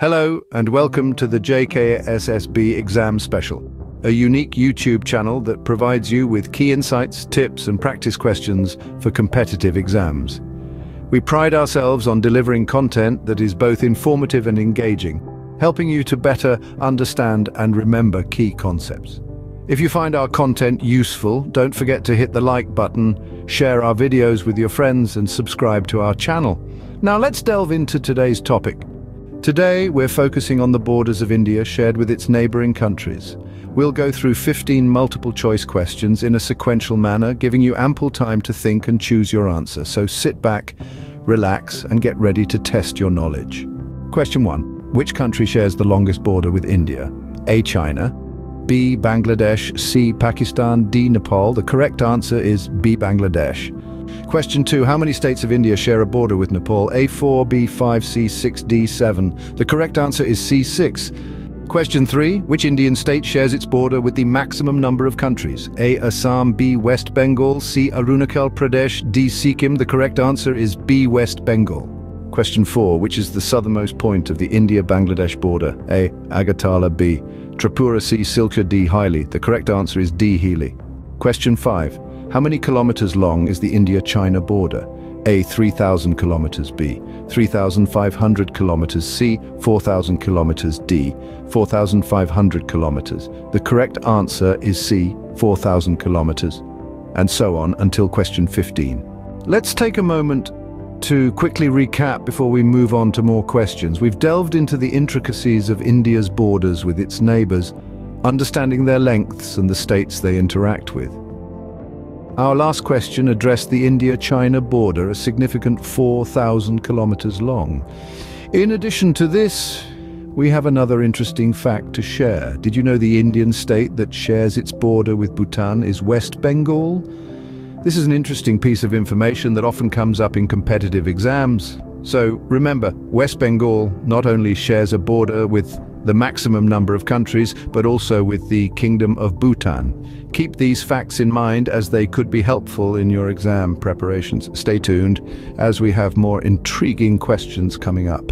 Hello and welcome to the JKSSB Exam Special, a unique YouTube channel that provides you with key insights, tips and practice questions for competitive exams. We pride ourselves on delivering content that is both informative and engaging, helping you to better understand and remember key concepts. If you find our content useful, don't forget to hit the like button, share our videos with your friends and subscribe to our channel. Now let's delve into today's topic. Today, we're focusing on the borders of India shared with its neighbouring countries. We'll go through 15 multiple-choice questions in a sequential manner, giving you ample time to think and choose your answer. So sit back, relax, and get ready to test your knowledge. Question 1. Which country shares the longest border with India? A. China, B. Bangladesh, C. Pakistan, D. Nepal. The correct answer is B. Bangladesh. Question 2. How many states of India share a border with Nepal? A4, B5, C6, D7. The correct answer is C6. Question 3. Which Indian state shares its border with the maximum number of countries? A. Assam, B. West Bengal, C. Arunachal Pradesh, D. Sikkim. The correct answer is B. West Bengal. Question 4. Which is the southernmost point of the India-Bangladesh border? A. Agartala, B. Tripura, C. Silchar, D. Haili. The correct answer is D. Healy. Question 5. How many kilometers long is the India-China border? A. 3,000 kilometers, B. 3,500 kilometers, C. 4,000 kilometers, D. 4,500 kilometers. The correct answer is C. 4,000 kilometers. And so on until question 15. Let's take a moment to quickly recap before we move on to more questions. We've delved into the intricacies of India's borders with its neighbors, understanding their lengths and the states they interact with. Our last question addressed the India-China border, a significant 4,000 kilometers long. In addition to this, we have another interesting fact to share. Did you know the Indian state that shares its border with Bhutan is West Bengal? This is an interesting piece of information that often comes up in competitive exams. So remember, West Bengal not only shares a border with the maximum number of countries, but also with the Kingdom of Bhutan. Keep these facts in mind as they could be helpful in your exam preparations. Stay tuned as we have more intriguing questions coming up.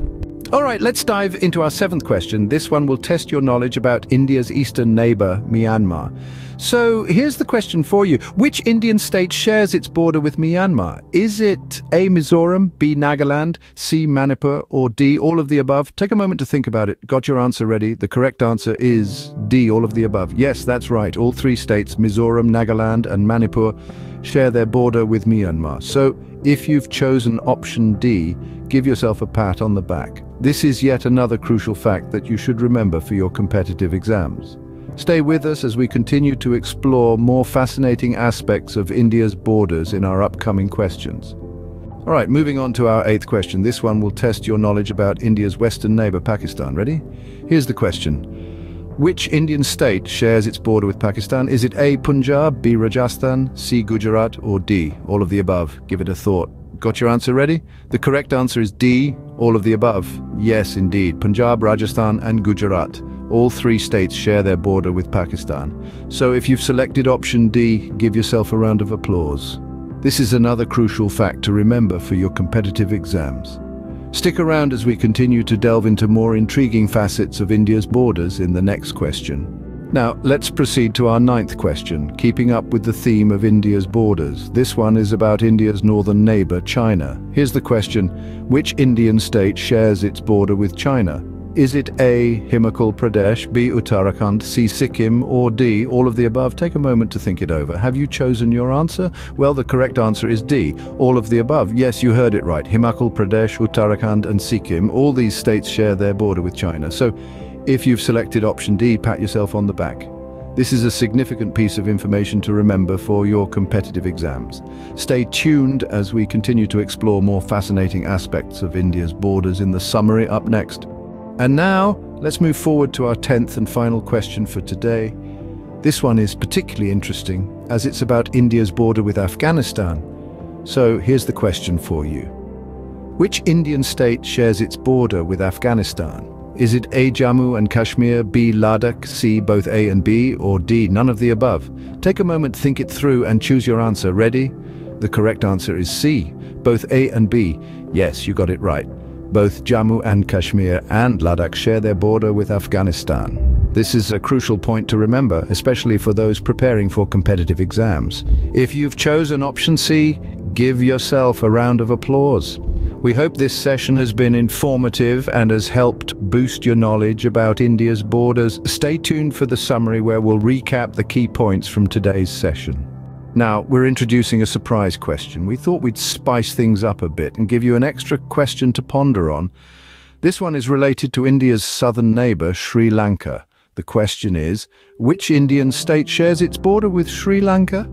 All right, let's dive into our 7th question. This one will test your knowledge about India's eastern neighbor, Myanmar. So here's the question for you. Which Indian state shares its border with Myanmar? Is it A. Mizoram, B. Nagaland, C. Manipur, or D. all of the above? Take a moment to think about it. Got your answer ready? The correct answer is D. all of the above. Yes, that's right. All 3 states, Mizoram, Nagaland, and Manipur, share their border with Myanmar. So if you've chosen option D, give yourself a pat on the back. This is yet another crucial fact that you should remember for your competitive exams. Stay with us as we continue to explore more fascinating aspects of India's borders in our upcoming questions. All right, moving on to our 8th question. This one will test your knowledge about India's western neighbor, Pakistan. Ready? Here's the question. Which Indian state shares its border with Pakistan? Is it A. Punjab, B. Rajasthan, C. Gujarat, or D. all of the above? Give it a thought. Got your answer ready? The correct answer is D. all of the above. Yes, indeed. Punjab, Rajasthan, and Gujarat. All 3 states share their border with Pakistan. So if you've selected option D, give yourself a round of applause. This is another crucial fact to remember for your competitive exams. Stick around as we continue to delve into more intriguing facets of India's borders in the next question. Now, let's proceed to our 9th question, keeping up with the theme of India's borders. This one is about India's northern neighbor, China. Here's the question. Which Indian state shares its border with China? Is it A. Himachal Pradesh, B. Uttarakhand, C. Sikkim, or D. all of the above? Take a moment to think it over. Have you chosen your answer? Well, the correct answer is D. all of the above. Yes, you heard it right. Himachal Pradesh, Uttarakhand, and Sikkim. All these states share their border with China. So if you've selected option D, pat yourself on the back. This is a significant piece of information to remember for your competitive exams. Stay tuned as we continue to explore more fascinating aspects of India's borders in the summary up next. And now, let's move forward to our 10th and final question for today. This one is particularly interesting as it's about India's border with Afghanistan. So here's the question for you. Which Indian state shares its border with Afghanistan? Is it A. Jammu and Kashmir, B. Ladakh, C. both A and B, or D. none of the above? Take a moment, think it through, and choose your answer. Ready? The correct answer is C. Both A and B. Yes, you got it right. Both Jammu and Kashmir and Ladakh share their border with Afghanistan. This is a crucial point to remember, especially for those preparing for competitive exams. If you've chosen option C, give yourself a round of applause. We hope this session has been informative and has helped boost your knowledge about India's borders. Stay tuned for the summary where we'll recap the key points from today's session. Now, we're introducing a surprise question. We thought we'd spice things up a bit and give you an extra question to ponder on. This one is related to India's southern neighbour, Sri Lanka. The question is, which Indian state shares its border with Sri Lanka?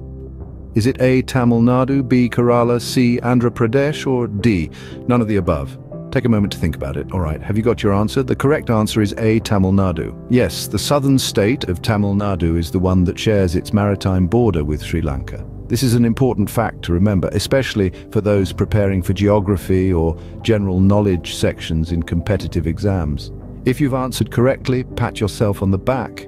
Is it A, Tamil Nadu, B, Kerala, C, Andhra Pradesh, or D, none of the above? Take a moment to think about it. All right, have you got your answer? The correct answer is A, Tamil Nadu. Yes, the southern state of Tamil Nadu is the one that shares its maritime border with Sri Lanka. This is an important fact to remember, especially for those preparing for geography or general knowledge sections in competitive exams. If you've answered correctly, pat yourself on the back.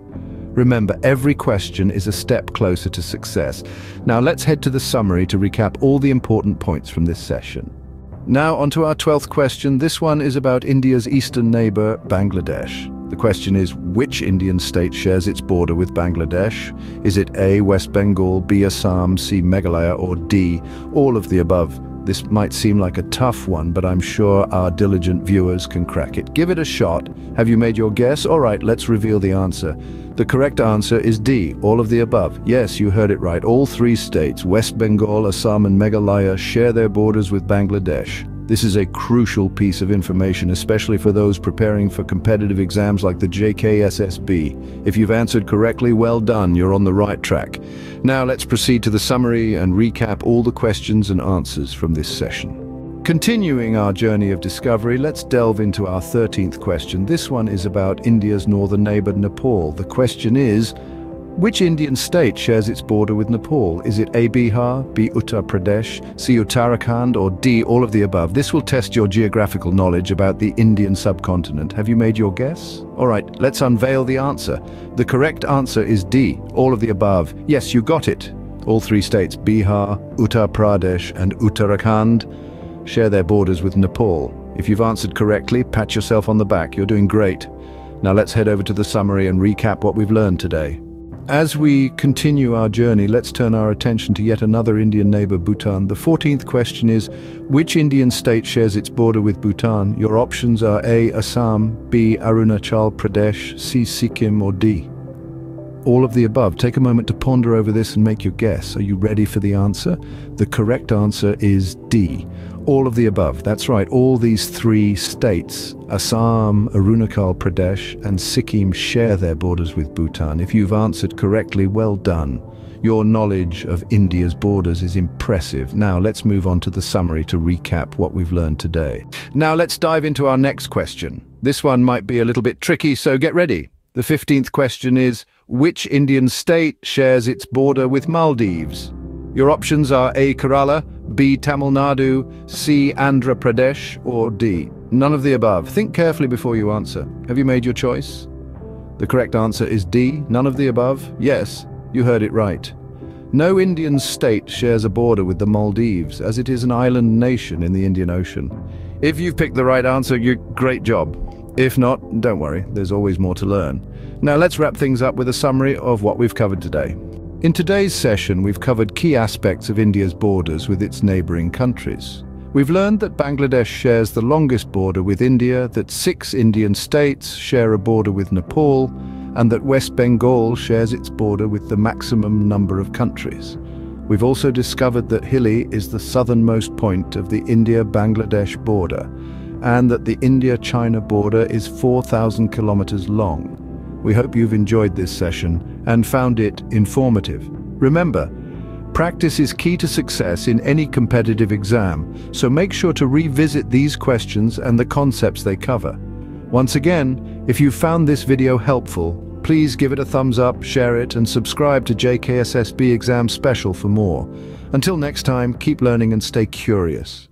Remember, every question is a step closer to success. Now let's head to the summary to recap all the important points from this session. Now onto our 12th question. This one is about India's eastern neighbour, Bangladesh. The question is, which Indian state shares its border with Bangladesh? Is it A, West Bengal, B, Assam, C, Meghalaya, or D, all of the above? This might seem like a tough one, but I'm sure our diligent viewers can crack it. Give it a shot. Have you made your guess? All right, let's reveal the answer. The correct answer is D, all of the above. Yes, you heard it right. All three states, West Bengal, Assam and Meghalaya, share their borders with Bangladesh. This is a crucial piece of information, especially for those preparing for competitive exams like the JKSSB. If you've answered correctly, well done, you're on the right track. Now let's proceed to the summary and recap all the questions and answers from this session. Continuing our journey of discovery, let's delve into our 13th question. This one is about India's northern neighbour, Nepal. The question is, which Indian state shares its border with Nepal? Is it A, Bihar, B, Uttar Pradesh, C, Uttarakhand, or D, all of the above? This will test your geographical knowledge about the Indian subcontinent. Have you made your guess? All right, let's unveil the answer. The correct answer is D, all of the above. Yes, you got it. All three states, Bihar, Uttar Pradesh, and Uttarakhand, share their borders with Nepal. If you've answered correctly, pat yourself on the back. You're doing great. Now let's head over to the summary and recap what we've learned today. As we continue our journey, let's turn our attention to yet another Indian neighbour, Bhutan. The 14th question is, which Indian state shares its border with Bhutan? Your options are A, Assam, B, Arunachal Pradesh, C, Sikkim, or D, all of the above. Take a moment to ponder over this and make your guess. Are you ready for the answer? The correct answer is D, all of the above. That's right, all these three states, Assam, Arunachal Pradesh, and Sikkim, share their borders with Bhutan. If you've answered correctly, well done. Your knowledge of India's borders is impressive. Now let's move on to the summary to recap what we've learned today. Now let's dive into our next question. This one might be a little bit tricky, so get ready. The 15th question is, which Indian state shares its border with Maldives? Your options are A, Kerala, B, Tamil Nadu, C, Andhra Pradesh, or D, none of the above. Think carefully before you answer. Have you made your choice? The correct answer is D, none of the above. Yes, you heard it right. No Indian state shares a border with the Maldives, as it is an island nation in the Indian Ocean. If you've picked the right answer, great job. If not, don't worry, there's always more to learn. Now let's wrap things up with a summary of what we've covered today. In today's session, we've covered key aspects of India's borders with its neighbouring countries. We've learned that Bangladesh shares the longest border with India, that 6 Indian states share a border with Nepal, and that West Bengal shares its border with the maximum number of countries. We've also discovered that Hilli is the southernmost point of the India-Bangladesh border, and that the India-China border is 4,000 kilometers long. We hope you've enjoyed this session and found it informative. Remember, practice is key to success in any competitive exam, so make sure to revisit these questions and the concepts they cover. Once again, if you found this video helpful, please give it a thumbs up, share it, and subscribe to JKSSB Exam Special for more. Until next time, keep learning and stay curious.